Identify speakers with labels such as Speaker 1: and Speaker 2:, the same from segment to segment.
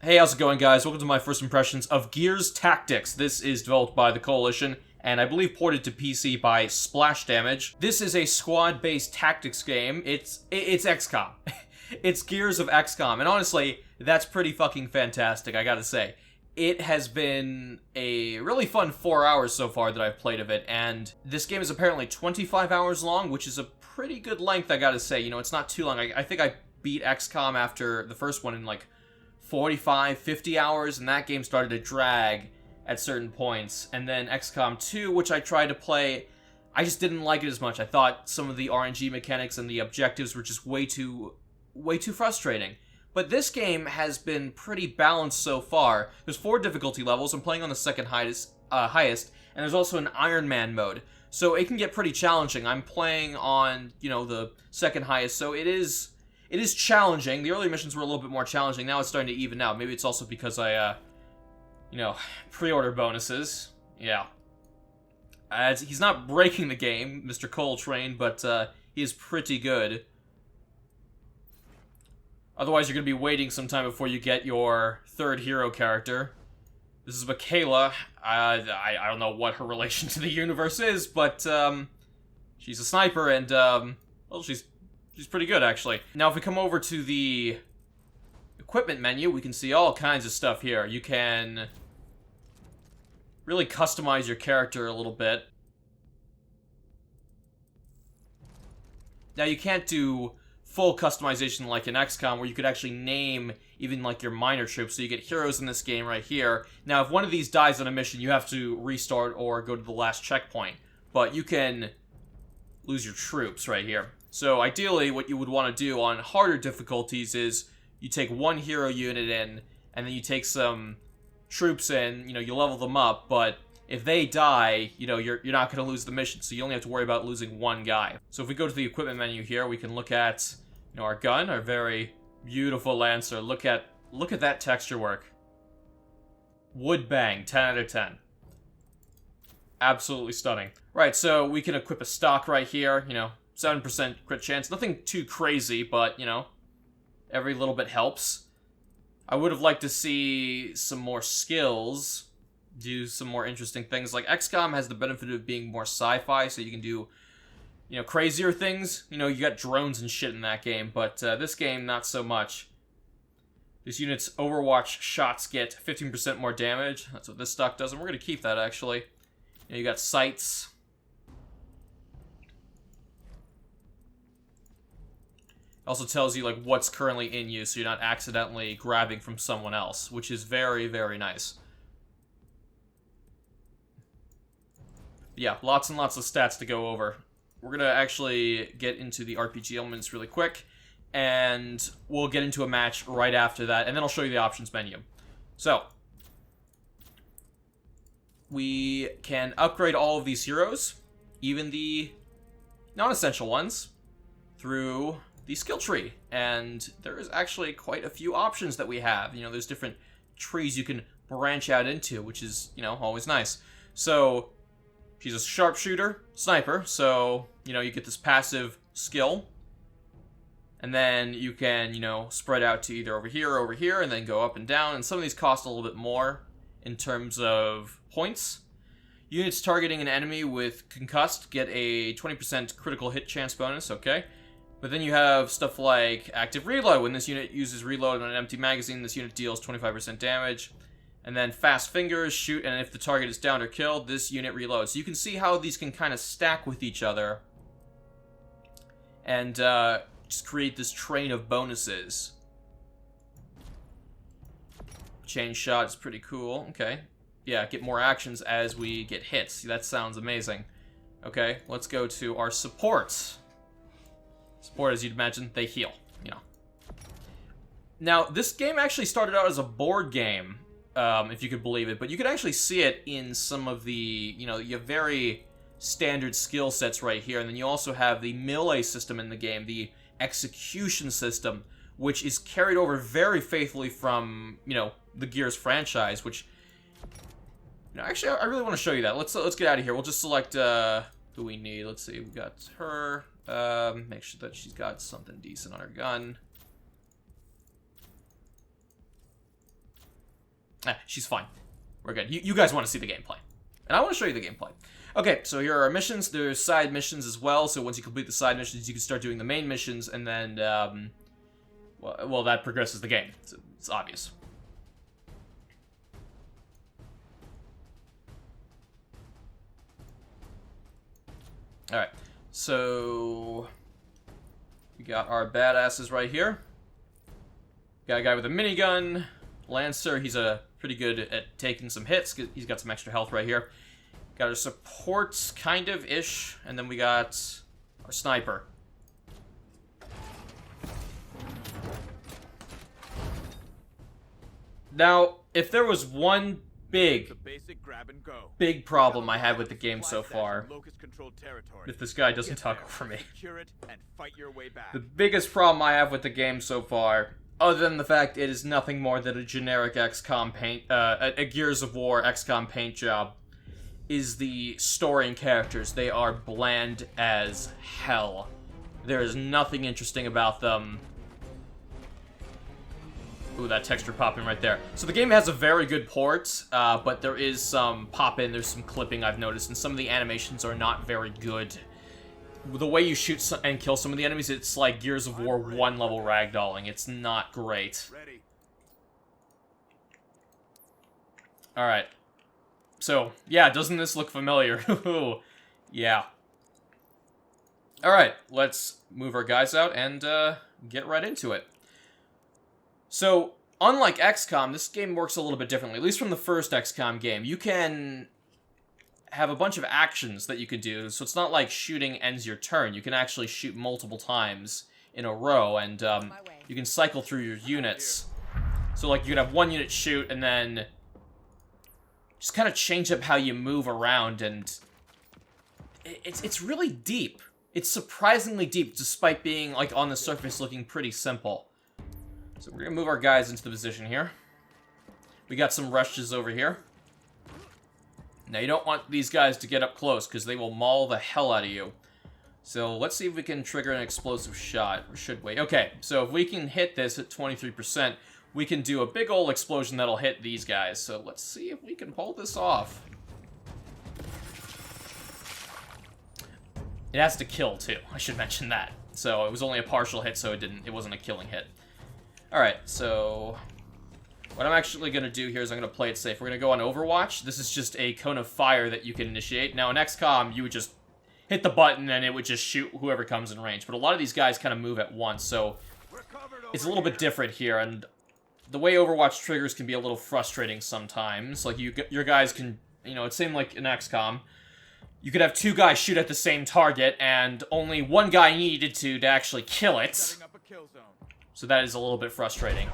Speaker 1: Hey, how's it going, guys? Welcome to my first impressions of Gears Tactics. This is developed by the Coalition, and I believe ported to PC by Splash Damage. This is a squad-based tactics game. It's XCOM. It's Gears of XCOM, and honestly, that's pretty fucking fantastic, I gotta say. It has been a really fun 4 hours so far that I've played of it, and this game is apparently 25 hours long, which is a pretty good length, I gotta say. You know, it's not too long. I think I beat XCOM after the first one in, like, 45, 50 hours, and that game started to drag at certain points. And then XCOM 2, which I tried to play, I just didn't like it as much. I thought some of the RNG mechanics and the objectives were just way too frustrating. But this game has been pretty balanced so far. There's 4 difficulty levels. I'm playing on the second highest, and there's also an Iron Man mode. So it can get pretty challenging. I'm playing on, the second highest, so it is challenging. The early missions were a little bit more challenging. Now it's starting to even out. Maybe it's also because I, pre-order bonuses. Yeah. He's not breaking the game, Mr. Coltrane, but he is pretty good. Otherwise, you're going to be waiting some time before you get your third hero character. This is Michaela. I don't know what her relation to the universe is, but she's a sniper, and well, she's pretty good, actually. Now, if we come over to the equipment menu, we can see all kinds of stuff here. You can really customize your character a little bit. Now, you can't do full customization like in XCOM, where you could actually name even, like, your minor troops. So you get heroes in this game right here. Now, if one of these dies on a mission, you have to restart or go to the last checkpoint. But you can lose your troops right here. So ideally, what you would want to do on harder difficulties is you take one hero unit in, and then you take some troops in, you level them up, but if they die, you're not going to lose the mission, so you only have to worry about losing one guy. So if we go to the equipment menu here, we can look at, our gun, our very beautiful Lancer. Look at that texture work. Wood bang, 10 out of 10. Absolutely stunning. Right, so we can equip a stock right here, 7% crit chance. Nothing too crazy, but, every little bit helps. I would have liked to see some more skills, do some more interesting things. Like, XCOM has the benefit of being more sci-fi, so you can do, crazier things. You got drones and shit in that game, but this game, not so much. This unit's Overwatch shots get 15% more damage. That's what this stock does, and we're going to keep that, actually. You got sights. Also tells you, like, what's currently in use, so you're not accidentally grabbing from someone else, which is very, very nice. Yeah, lots and lots of stats to go over. We're gonna actually get into the RPG elements really quick, and we'll get into a match right after that, and then I'll show you the options menu. So, we can upgrade all of these heroes, even the non-essential ones, through the skill tree, and there is actually quite a few options that we have. There's different trees you can branch out into, which is, always nice. So, she's a sharpshooter, sniper, so, you get this passive skill, and then you can, spread out to either over here, and then go up and down, and some of these cost a little bit more in terms of points. Units targeting an enemy with concussed get a 20% critical hit chance bonus, okay. But then you have stuff like active reload. When this unit uses reload on an empty magazine, this unit deals 25% damage. And then fast fingers, shoot, and if the target is downed or killed, this unit reloads. So you can see how these can kind of stack with each other and just create this train of bonuses. Chain shot is pretty cool. Okay. Yeah, get more actions as we get hits. That sounds amazing. Okay, let's go to our supports. Support, as you'd imagine, they heal, Now, this game actually started out as a board game, if you could believe it, but you could actually see it in some of the, you have very standard skill sets right here, and then you also have the melee system in the game, the execution system, which is carried over very faithfully from, the Gears franchise, which, actually, I really want to show you that. Let's get out of here. We'll just select, who we need. Let's see, we got her. Make sure that she's got something decent on her gun. She's fine. We're good. You guys want to see the gameplay. And I want to show you the gameplay. Okay, so here are our missions. There's side missions as well, so once you complete the side missions, you can start doing the main missions, and then, well, that progresses the game. It's obvious. Alright, so we got our badasses right here. Got a guy with a minigun, Lancer. He's pretty good at taking some hits. He's got some extra health right here. Got our support, kind of-ish, and then we got our sniper. Now, if there was one big problem I had with the game so far, if this guy doesn't talk over me, the biggest problem I have with the game so far, other than the fact it is nothing more than a generic XCOM paint, a Gears of War XCOM paint job, is the story and characters. They are bland as hell. There is nothing interesting about them. Ooh, that texture popping right there. So the game has a very good port, but there is some pop-in, there's some clipping I've noticed, and some of the animations are not very good. The way you shoot and kill some of the enemies, it's like Gears of War 1 level ragdolling. It's not great. Alright. So, yeah, doesn't this look familiar? Yeah. Alright, let's move our guys out and get right into it. So, unlike XCOM, this game works a little bit differently, at least from the first XCOM game. You can have a bunch of actions that you could do, so it's not like shooting ends your turn. You can actually shoot multiple times in a row, and you can cycle through your units. So, like, you can have one unit shoot, and then just kind of change up how you move around, and it's really deep. It's surprisingly deep, despite being, like, on the surface looking pretty simple. So we're gonna move our guys into the position here. We got some rushes over here. Now, you don't want these guys to get up close, because they will maul the hell out of you. So let's see if we can trigger an explosive shot, or should we? Okay, so if we can hit this at 23%, we can do a big old explosion that'll hit these guys. So let's see if we can pull this off. It has to kill, too. I should mention that. So it was only a partial hit, so it wasn't a killing hit. Alright, so what I'm actually going to do here is I'm going to play it safe. We're going to go on Overwatch. This is just a cone of fire that you can initiate. Now, in XCOM, you would just hit the button and it would just shoot whoever comes in range. But a lot of these guys kind of move at once, so it's a little bit different here. And the way Overwatch triggers can be a little frustrating sometimes. Like, your guys can, you know, it's same like in XCOM. You could have two guys shoot at the same target, and only one guy needed to actually kill it. So that is a little bit frustrating.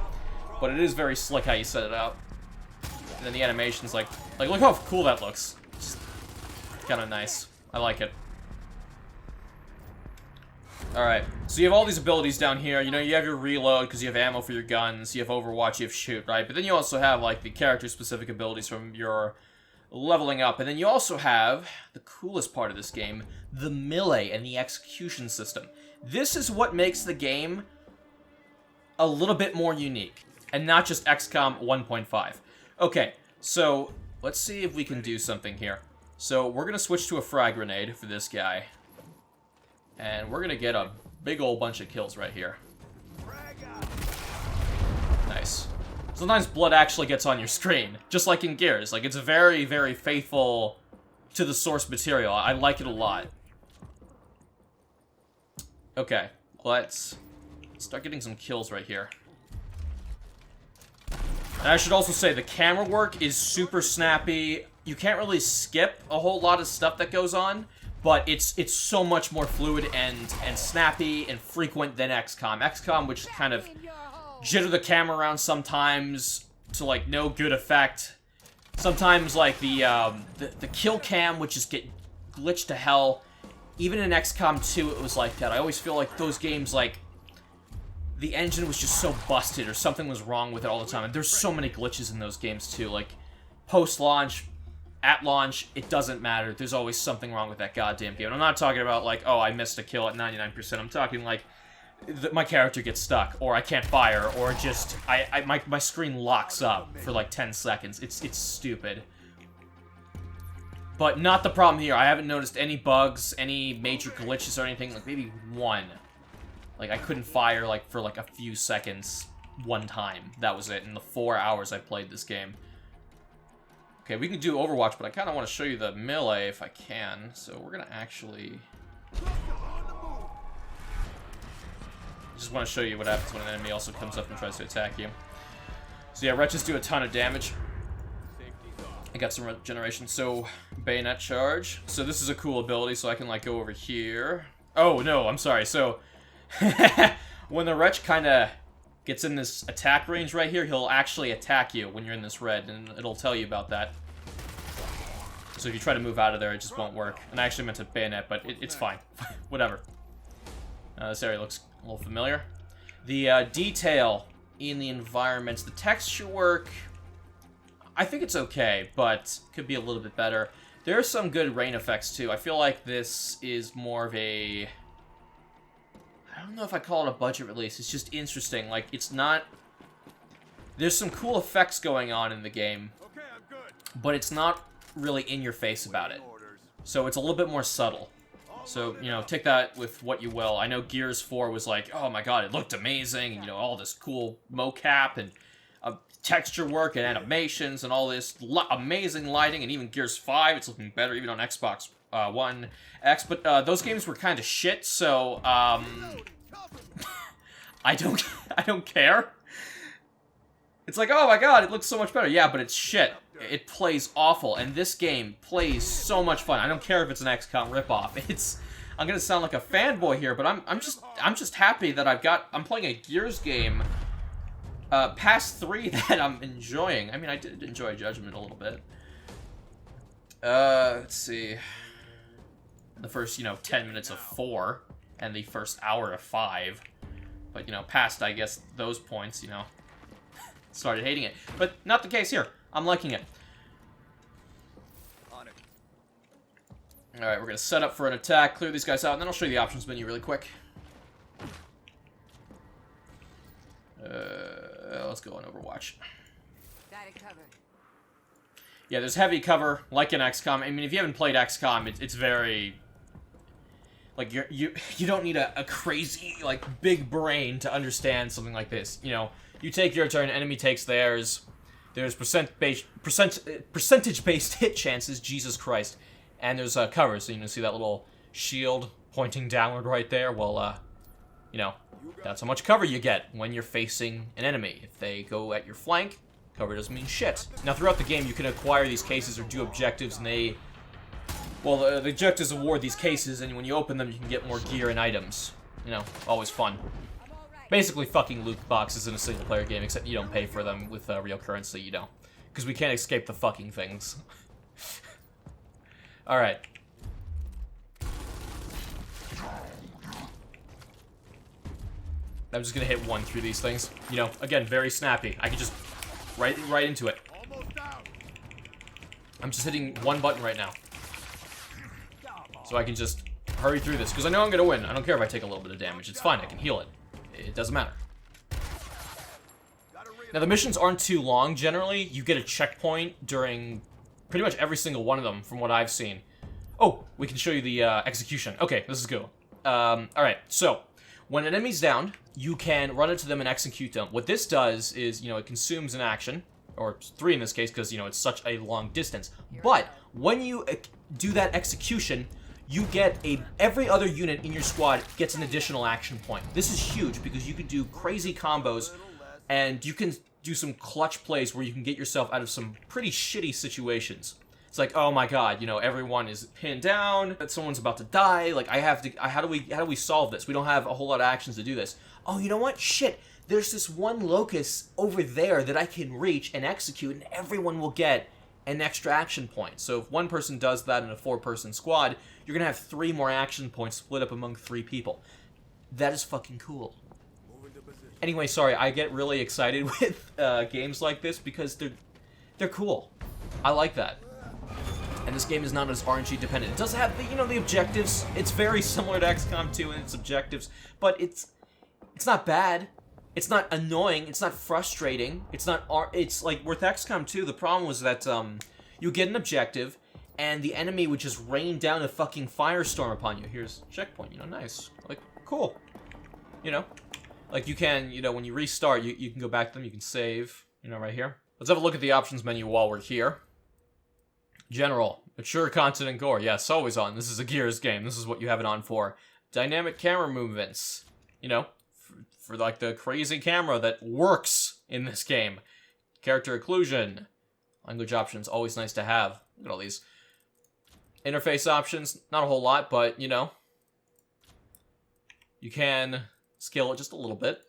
Speaker 1: But it is very slick how you set it up. And then the animation's like look how cool that looks. Just kind of nice. I like it. Alright, so you have all these abilities down here. You know, you have your reload because you have ammo for your guns. You have Overwatch, you have shoot, right? But then you also have, like, the character-specific abilities from your leveling up. And then you also have the coolest part of this game, the melee and the execution system. This is what makes the game a little bit more unique, and not just XCOM 1.5. Okay, so let's see if we can do something here. So we're gonna switch to a frag grenade for this guy, and we're gonna get a big old bunch of kills right here. Nice. Sometimes blood actually gets on your screen, just like in Gears. Like, it's very, very faithful to the source material. I like it a lot. Okay, let's start getting some kills right here. And I should also say, the camera work is super snappy. You can't really skip a whole lot of stuff that goes on, but it's so much more fluid and snappy and frequent than XCOM. XCOM, which kind of jitter the camera around sometimes to, like, no good effect. Sometimes, like, the kill cam would just get glitched to hell. Even in XCOM 2, it was like that. I always feel like those games, like, the engine was just so busted or something was wrong with it all the time. And there's so many glitches in those games, too. Like, post-launch, at launch, it doesn't matter. There's always something wrong with that goddamn game. And I'm not talking about, like, oh, I missed a kill at 99%. I'm talking, like, my character gets stuck, or I can't fire, or just my screen locks up for like 10 seconds. It's stupid. But not the problem here. I haven't noticed any bugs, any major glitches or anything. Like maybe one. Like I couldn't fire like for like a few seconds one time. That was it in the 4 hours I played this game. Okay, we can do Overwatch, but I kind of want to show you the melee if I can. So we're gonna actually just want to show you what happens when an enemy also comes up and tries to attack you. So yeah, wretches do a ton of damage. I got some regeneration. So bayonet charge. So this is a cool ability, so I can like go over here. Oh no, I'm sorry. So when the wretch kind of gets in this attack range right here, he'll actually attack you when you're in this red, and it'll tell you about that. So if you try to move out of there, it just won't work. And I actually meant to bayonet, but it's fine. Whatever. This area looks a little familiar. The detail in the environments, the texture work, I think it's okay, but could be a little bit better. There are some good rain effects, too. I feel like this is more of a... I don't know if I call it a budget release. It's just interesting. Like, it's not... There's some cool effects going on in the game, but it's not really in your face about it. So it's a little bit more subtle. So, you know, take that with what you will. I know Gears 4 was like, oh my god, it looked amazing, and, you know, all this cool mocap and texture work and animations and all this amazing lighting, and even Gears 5, it's looking better even on Xbox One X, but those games were kind of shit, so I don't care. It's like, oh my god, it looks so much better. Yeah, but it's shit. It plays awful, and this game plays so much fun. I don't care if it's an XCOM ripoff. I'm gonna sound like a fanboy here, but I'm just happy that I'm playing a Gears game past 3 that I'm enjoying. I mean, I did enjoy Judgment a little bit. Let's see. The first, 10 minutes of 4, and the first hour of 5. But, past, I guess, those points, started hating it. But not the case here. I'm liking it. Alright, we're gonna set up for an attack, clear these guys out, and then I'll show you the options menu really quick. Let's go on Overwatch. Yeah, there's heavy cover, like in XCOM. I mean, if you haven't played XCOM, it's very... Like, you don't need a crazy, like, big brain to understand something like this. You take your turn, enemy takes theirs. There's percentage-based hit chances, Jesus Christ. And there's cover, so you can see that little shield pointing downward right there. Well, that's how much cover you get when you're facing an enemy. If they go at your flank, cover doesn't mean shit. Now, throughout the game, you can acquire these cases or do objectives, and the objectives award these cases, and when you open them, you can get more gear and items. Always fun. Basically, fucking loot boxes in a single-player game, except you don't pay for them with real currency, because we can't escape the fucking things. Alright. I'm just gonna hit 1 through these things. Again, very snappy. I can just right into it. I'm just hitting 1 button right now. So I can just hurry through this, because I know I'm gonna win. I don't care if I take a little bit of damage. It's fine, I can heal it. It doesn't matter. Now, the missions aren't too long, generally. You get a checkpoint during pretty much every single one of them, from what I've seen. Oh, we can show you the execution. Okay, this is cool. Alright, so, when an enemy's down, you can run into them and execute them. What this does is, it consumes an action, or 3 in this case, because, it's such a long distance. But, when you do that execution, you get every other unit in your squad gets an additional action point. This is huge, because you can do crazy combos, and you can do some clutch plays where you can get yourself out of some pretty shitty situations. It's like, oh my god, everyone is pinned down, someone's about to die, like, how do we solve this? We don't have a whole lot of actions to do this. Oh, you know what? Shit, there's this one locus over there that I can reach and execute, and everyone will get an extra action point. So if one person does that in a 4-person squad, you're gonna have 3 more action points split up among 3 people. That is fucking cool. Anyway, sorry, I get really excited with games like this because they're cool. I like that. And this game is not as RNG dependent. It does have the, the objectives. It's very similar to XCOM 2 in its objectives, but It's not bad. It's not annoying. It's not frustrating. It's not... It's like with XCOM 2, the problem was that you get an objective, and the enemy would just rain down a fucking firestorm upon you. Here's a checkpoint, you know, nice. Like, cool. You know? Like, you can, you know, when you restart, you can go back to them, you can save, you know, right here. Let's have a look at the options menu while we're here. General. Mature content and gore. Yes, always on. This is a Gears game. This is what you have it on for. Dynamic camera movements. You know, for like the crazy camera that works in this game. Character occlusion. Language options, always nice to have. Look at all these. Interface options, not a whole lot, but, you know. You can scale it just a little bit.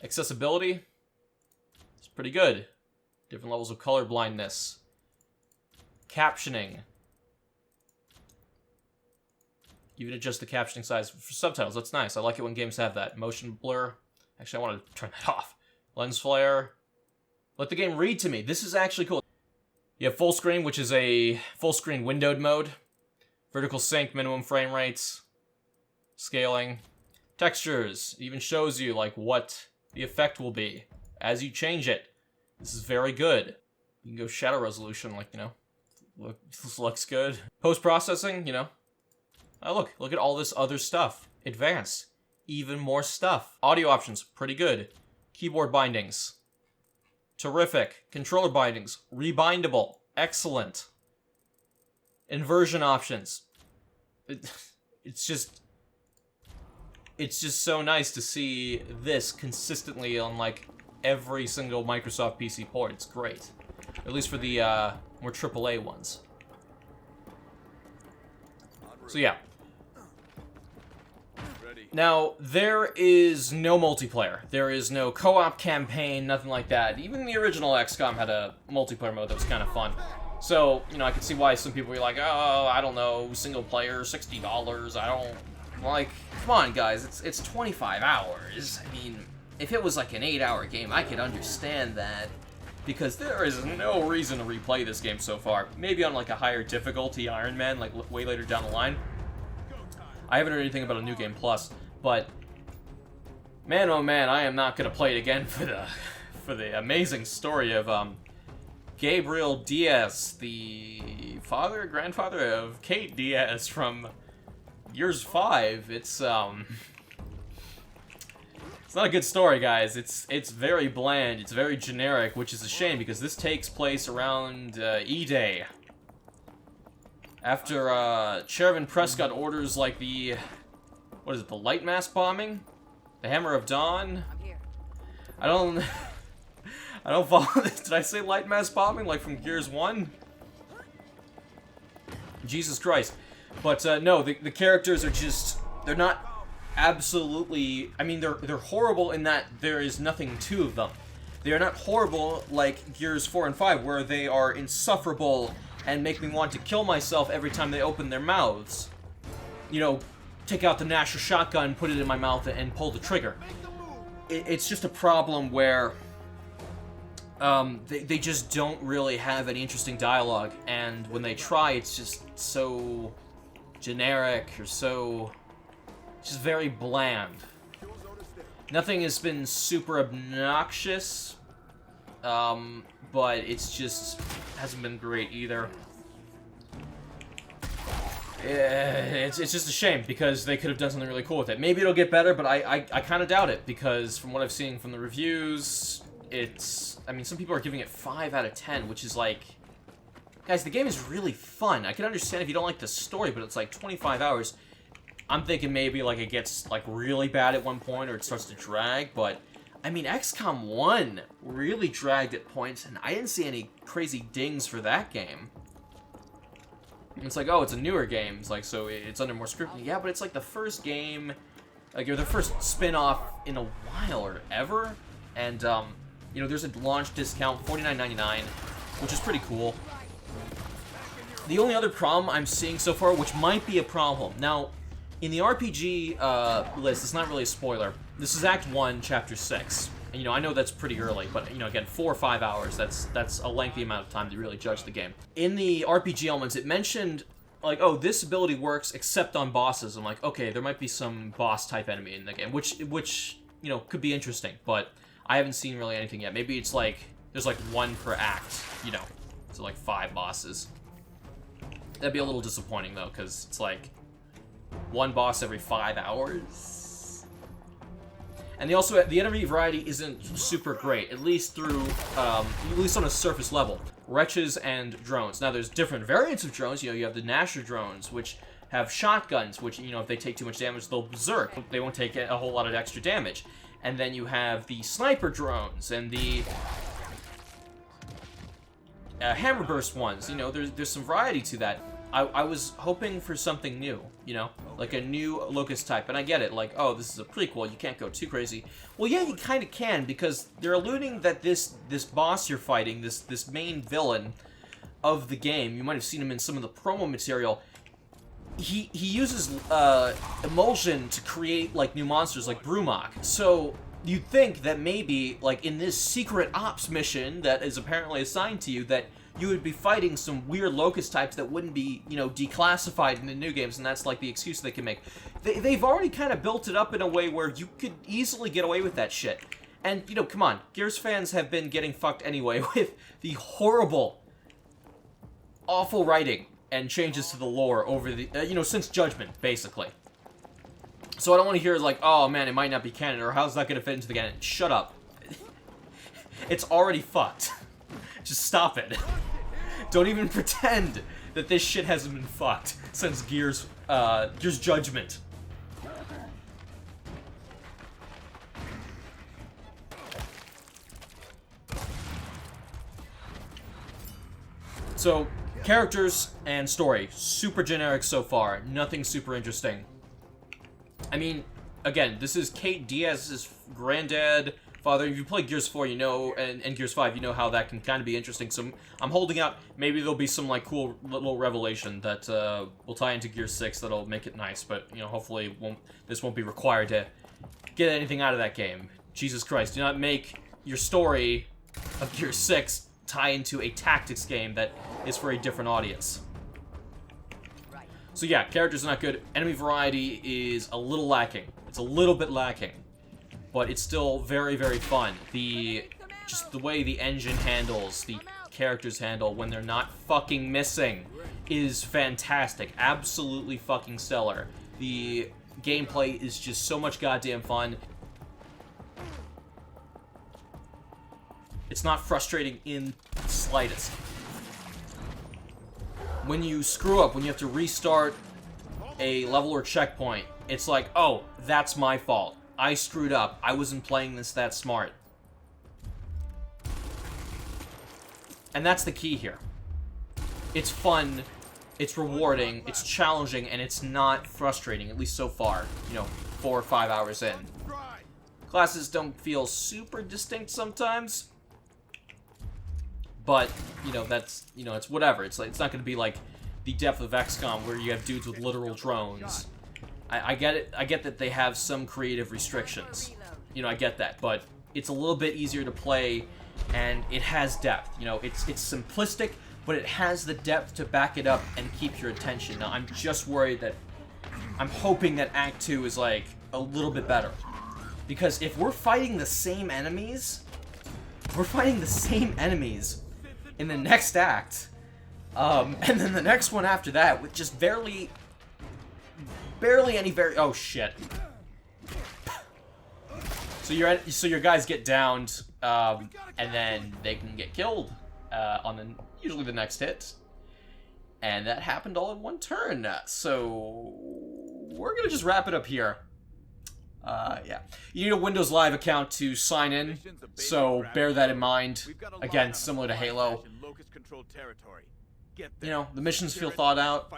Speaker 1: Accessibility. It's pretty good. Different levels of color blindness. Captioning. You can adjust the captioning size for subtitles. That's nice. I like it when games have that. Motion blur. Actually, I want to turn that off. Lens flare. Let the game read to me. This is actually cool. You have full screen, which is a full screen windowed mode. Vertical sync, minimum frame rates. Scaling. Textures. It even shows you, like, what the effect will be as you change it. This is very good. You can go shadow resolution, like, you know. This looks good. Post-processing, you know. Oh, look at all this other stuff. Advanced. Even more stuff. Audio options, pretty good. Keyboard bindings. Terrific. Controller bindings. Rebindable. Excellent. Inversion options. It's just so nice to see this consistently on, like, every single Microsoft PC port. It's great. At least for the, more AAA ones. So, yeah. Now, there is no multiplayer. There is no co-op campaign, nothing like that. Even the original XCOM had a multiplayer mode that was kind of fun. So, you know, I can see why some people are like, oh, I don't know, single player, $60, I don't... Like, come on, guys, it's 25 hours. I mean, if it was like an 8-hour game, I could understand that. Because there is no reason to replay this game so far. Maybe on, like, a higher difficulty Iron Man, like, way later down the line. I haven't heard anything about a New Game Plus, but... Man, oh man, I am not gonna play it again for the amazing story of, Gabriel Diaz, the grandfather of Kate Diaz from Gears 5. It's not a good story, guys. It's very bland, it's very generic, which is a shame, because this takes place around, E-Day. After, Chairman Prescott orders, like, the... What is it, the light mass bombing? The Hammer of Dawn? I don't follow this. Did I say light mass bombing, like from Gears 1? Jesus Christ. But, no, the characters are just... They're not absolutely... I mean, they're horrible in that there is nothing to of them. They are not horrible like Gears 4 and 5, where they are insufferable and make me want to kill myself every time they open their mouths. You know, take out the Nasher shotgun, put it in my mouth, and pull the trigger. It's just a problem where they just don't really have any interesting dialogue, and when they try, it's just so generic, or so... just very bland. Nothing has been super obnoxious, but it's just hasn't been great either. It's just a shame, because they could have done something really cool with it. Maybe it'll get better, but I kind of doubt it, because from what I've seen from the reviews, it's... I mean, some people are giving it 5 out of 10, which is like... Guys, the game is really fun. I can understand if you don't like the story, but it's like 25 hours. I'm thinking maybe like it gets like really bad at one point, or it starts to drag, but... I mean, XCOM 1 really dragged at points, and I didn't see any crazy dings for that game. It's like, oh, it's a newer game. It's like, so it's under more scrutiny. Yeah, but it's like the first game, like, or the first spin-off in a while or ever. And, you know, there's a launch discount, $49.99, which is pretty cool. The only other problem I'm seeing so far, which might be a problem. Now, in the RPG list, it's not really a spoiler. This is Act 1, Chapter 6. And, you know, I know that's pretty early, but, you know, again, 4 or 5 hours, that's a lengthy amount of time to really judge the game. In the RPG elements, it mentioned, like, oh, this ability works except on bosses. I'm like, okay, there might be some boss-type enemy in the game, which you know, could be interesting, but I haven't seen really anything yet. Maybe it's like, there's like one per act, you know, so like 5 bosses. That'd be a little disappointing though, because it's like one boss every 5 hours. And they also, the enemy variety isn't super great, at least through, at least on a surface level. Wretches and drones. Now there's different variants of drones. You know, you have the Gnasher drones, which have shotguns, which, you know, if they take too much damage, they'll berserk. They won't take a whole lot of extra damage. And then you have the sniper drones and the hammer burst ones. You know, there's some variety to that. I was hoping for something new, you know, like a new Locust type. And I get it, like, oh, this is a prequel, you can't go too crazy. Well, yeah, you kind of can, because they're alluding that this boss you're fighting, this main villain of the game, you might have seen him in some of the promo material, he uses emulsion to create, like, new monsters, like Brumok. So you'd think that maybe, like, in this secret ops mission that is apparently assigned to you, that you would be fighting some weird Locust types that wouldn't be, you know, declassified in the new games, and that's, like, the excuse they can make. They've already kind of built it up in a way where you could easily get away with that shit. And, you know, come on, Gears fans have been getting fucked anyway with the horrible, awful writing and changes to the lore over the, you know, since Judgment, basically. So I don't want to hear, like, oh, man, it might not be canon, or how's that going to fit into the canon? Shut up. It's already fucked. Just stop it. Don't even pretend that this shit hasn't been fucked since Gears Judgment. So, characters and story, super generic so far. Nothing super interesting. I mean, again, this is Kate Diaz's granddad, father. If you play Gears 4, you know, and Gears 5, you know how that can kind of be interesting. So I'm holding out. Maybe there'll be some, like, cool little revelation that will tie into Gears 6 that'll make it nice. But, you know, hopefully this won't be required to get anything out of that game. Jesus Christ, do not make your story of Gears 6 tie into a tactics game that is for a different audience. So yeah, characters are not good. Enemy variety is a little lacking. It's a little bit lacking. But it's still very, very fun. Just the way the engine handles, the characters handle when they're not fucking missing is fantastic. Absolutely fucking stellar. The gameplay is just so much goddamn fun. It's not frustrating in the slightest. When you screw up, when you have to restart a level or checkpoint, it's like, oh, that's my fault. I screwed up. I wasn't playing this that smart. And that's the key here. It's fun, it's rewarding, it's challenging, and it's not frustrating, at least so far. You know, 4 or 5 hours in. Classes don't feel super distinct sometimes. But, you know, that's, you know, it's whatever. It's like, it's not going to be like the depth of XCOM where you have dudes with literal drones. I get it. I get that they have some creative restrictions. You know, I get that. But it's a little bit easier to play, and it has depth. You know, it's simplistic, but it has the depth to back it up and keep your attention. Now, I'm just worried that... I'm hoping that Act 2 is, like, a little bit better. Because if we're fighting the same enemies... We're fighting the same enemies in the next act. And then the next one after that with just barely any oh shit. So your guys get downed, and then they can get killed on usually the next hit. And that happened all in one turn. So we're gonna just wrap it up here. Yeah. You need a Windows Live account to sign in, so bear that in mind. Again, similar to Halo. You know, the missions feel thought out.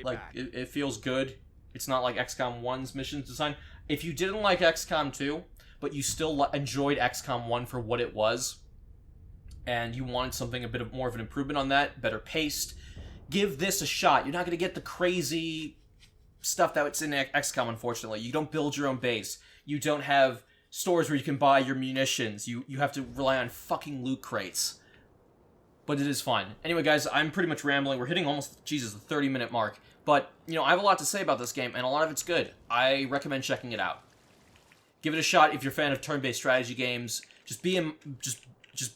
Speaker 1: Like, it feels good. It's not like XCOM 1's missions design. If you didn't like XCOM 2, but you still enjoyed XCOM 1 for what it was, and you wanted something a bit more of an improvement on that, better paced, give this a shot. You're not going to get the crazy stuff that's in XCOM, unfortunately. You don't build your own base. You don't have stores where you can buy your munitions. You have to rely on fucking loot crates. But it is fun. Anyway, guys, I'm pretty much rambling. We're hitting almost, Jesus, the 30-minute mark. But, you know, I have a lot to say about this game, and a lot of it's good. I recommend checking it out. Give it a shot if you're a fan of turn-based strategy games. Just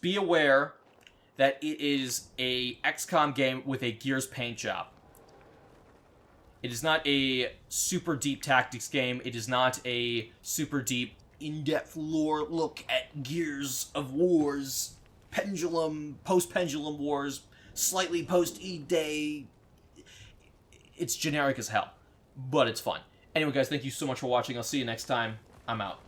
Speaker 1: be aware that it is a XCOM game with a Gears paint job. It is not a super deep tactics game. It is not a super deep, in-depth lore look at Gears of Wars, Pendulum, post-Pendulum Wars, slightly post-E-Day. It's generic as hell, but it's fun. Anyway, guys, thank you so much for watching. I'll see you next time. I'm out.